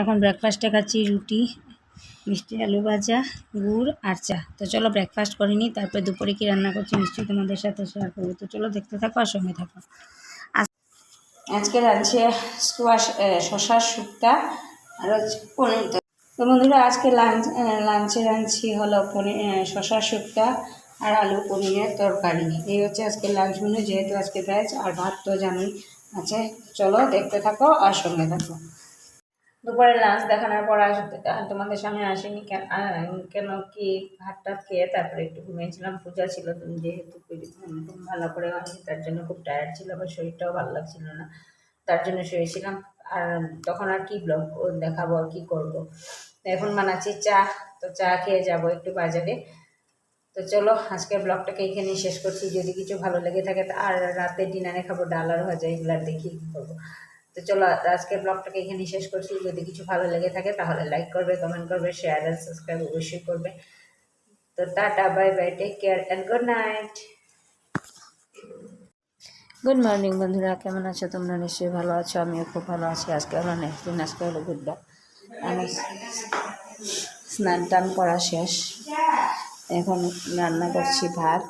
এখন ব্রেকফাস্টে খাচ্ছি রুটি, মিষ্টি আলু ভাজা, গুড় আর চা। তো চলো ব্রেকফাস্ট করে নিই, তারপর দুপুরে কী রান্না করছি নিশ্চয়ই তোমাদের সাথে শেয়ার করবো। তো চলো দেখতে থাকো আর সঙ্গে থাকো। আজকে রাঁধছি স্কোয়াশ, শশার শুক্তা আর হচ্ছে পনির। তো বন্ধুরা আজকে লাঞ্চে রাঁধছি হলো শশার শুক্তা আর আলু পনিরের তরকারি। এই হচ্ছে আজকে লাঞ্চ মেনু, যেহেতু আজকে ভেজ। আর ভাত তো জানোই আছে। চলো দেখতে থাকো আর সঙ্গে থাকো। দুপুরে লাঞ্চ দেখানোর পর তোমাদের সামনে আসেনি কেন কি ভাত টাত খেয়ে তারপরে একটু ঘুমিয়েছিলাম। পূজা ছিল, তুমি যেহেতু ভালো করে হয়নি, তার জন্য খুব টায়ার্ড ছিল, আবার শরীরটাও ভালো লাগছিল না, তার জন্য শুয়েছিলাম। আর তখন আর কি ব্লগ দেখাবো আর কি করবো। এখন বানাচ্ছি চা। তো চা খেয়ে যাব একটু বাজারে। তো চলো আজকের ব্লগটাকে এখানেই শেষ করছি। যদি কিছু ভালো লেগে থাকে, আর রাতে ডিনারে খাবো ডাল আর ভাজা, এগুলো দেখি কী করবো। তো চলো আজকের ব্লগটাকে এখানেই শেষ করছি। যদি কিছু ভালো লেগে থাকে তাহলে লাইক করবে, কমেন্ট করবে, শেয়ার আর সাবস্ক্রাইব অবশ্যই করবে। তো tata, bye bye, take care and good night. Good morning বন্ধুরা, কেমন আছো তোমরা? নিশ্চয়ই ভালো আছো, আমিও খুব ভালো আছি। আজকে হলো নেক্সট দিন, আজকে হলো বুধবার। আমি স্নান টান করা শেষ, এখন রান্না করছি ভাত।